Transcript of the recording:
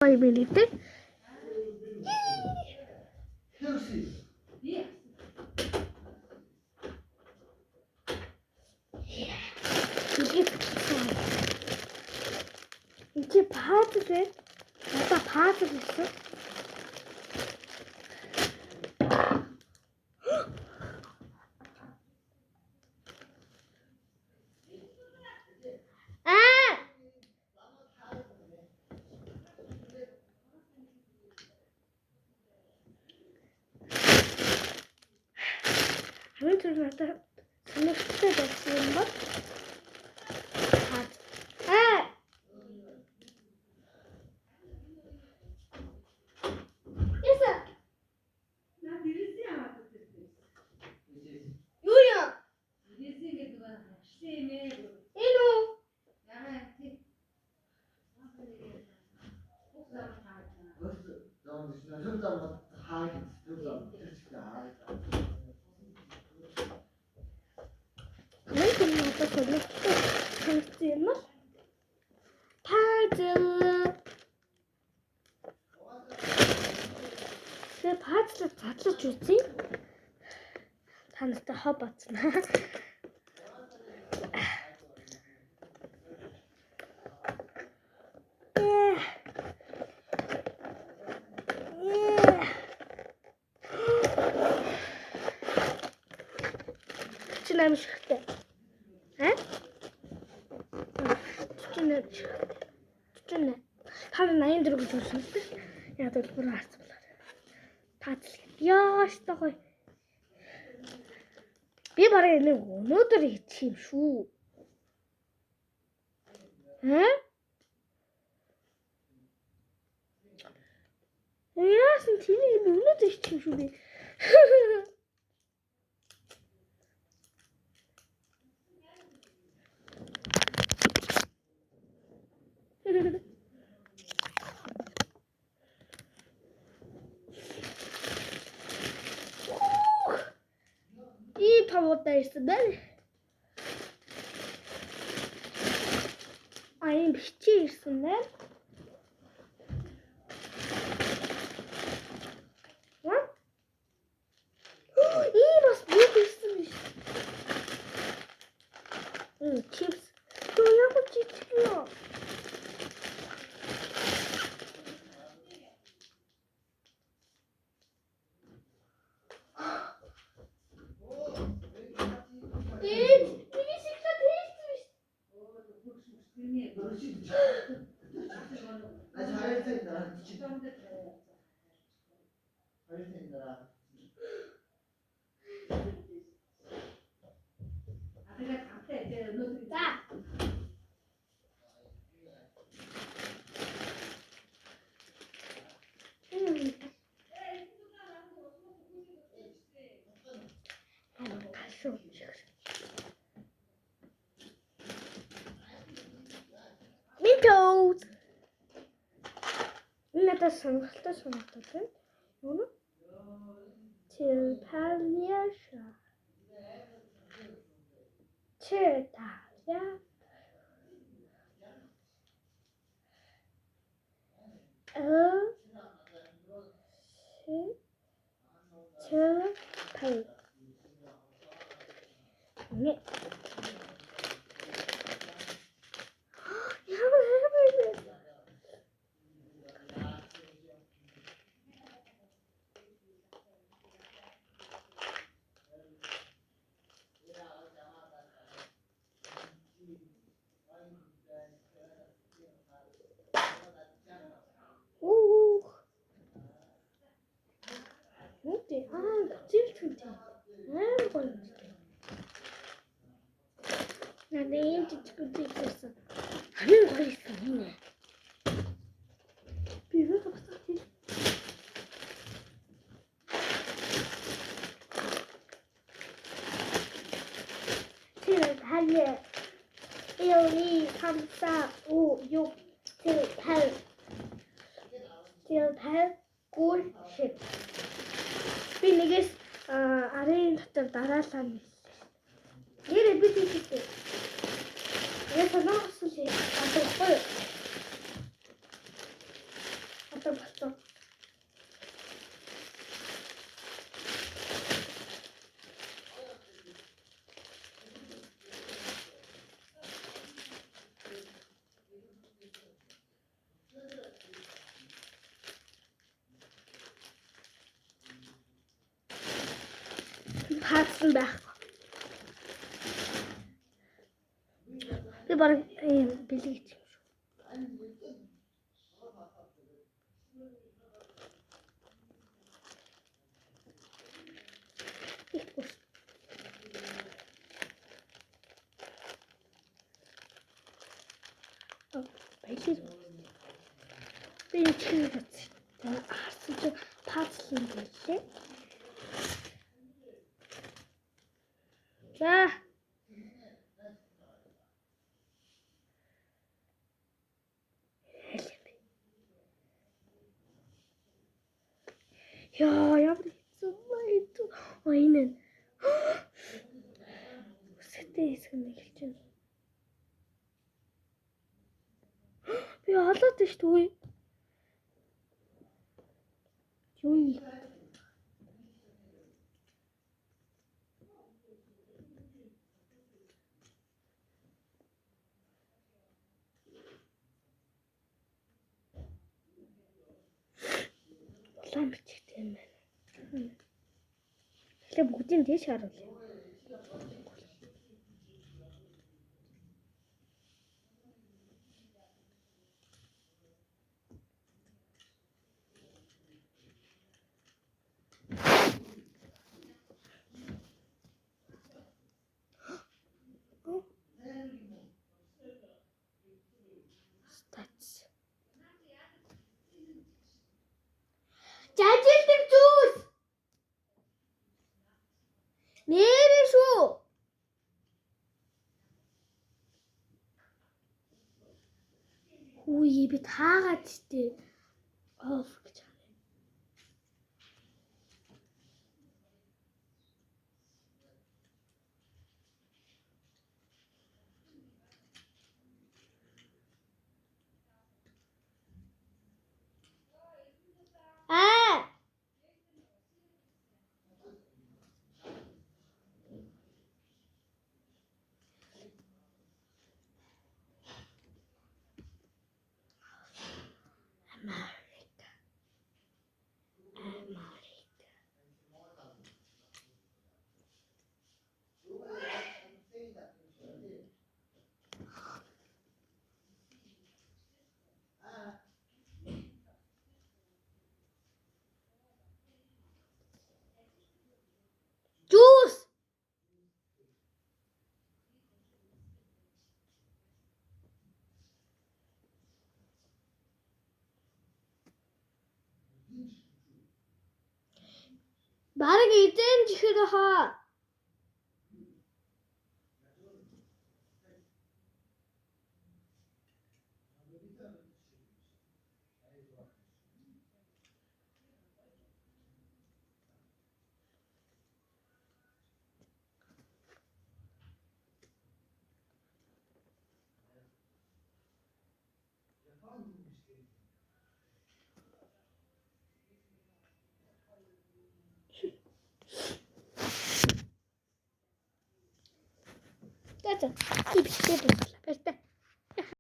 Ой минутэ. 이게 파즈래? 나다 파즈 있어? 아무튼 나다 저녁 식사 됐는 거? 내 바지를 받쳐주지? 다는 또 허봤잖아. 추천하면 좋대. 에? 추천해. 다른 나이 들고 줬는데? 야, 너 돌아왔어. Яаш тахой. Би барыг нэг өнөөдөр хийчих юм шүү. Яасан тийм өнөөдөр хийчих юм шүү би. 이 파모다 있으면 아니 빛이 있으면 이 бас 뭐가 있으면 칩스 또 яагаад 칩스야 Mentos. Надад сонирхолтой байна. Юу нэ? Чилпалиаша. Читая. Чилпал. 네. 어때? 찔튼데. 걸렸지. 나 내일 찍고 있었어. 하면 걸렸어, 니네. 비벼서 봤었지. 달려. 1, 2, 3, 4, 5, 6, 7, 8. 7, 8, 9, 10. Би нэгээс арын дотор дараалаа нэ. Нэрээ би тийчтэй. Я санаасан чи асуухгүй. болцоо болцоо. Хаацсан байхгүй. Би бараг бэлгийч юм шүү. Ихгүйс. Баялаг. Би чинь бац. Харсан чи пазл юм байлээ. За. Яа, ямар хэцүү байд. Энэ. Үстэй хэсэг нэг хэлж байна. Би олоод тийш тгүй. Юу юм? Улаан бичигтэй юм байна. Эхлээ бүгдийг дээш харуулъя. Жажилдаг зүс. Нэрээ шүү. Хүй би таагаад штэ. Оф гэж. Juice. Бараг эзэн чихэр хаа. That's a keep it.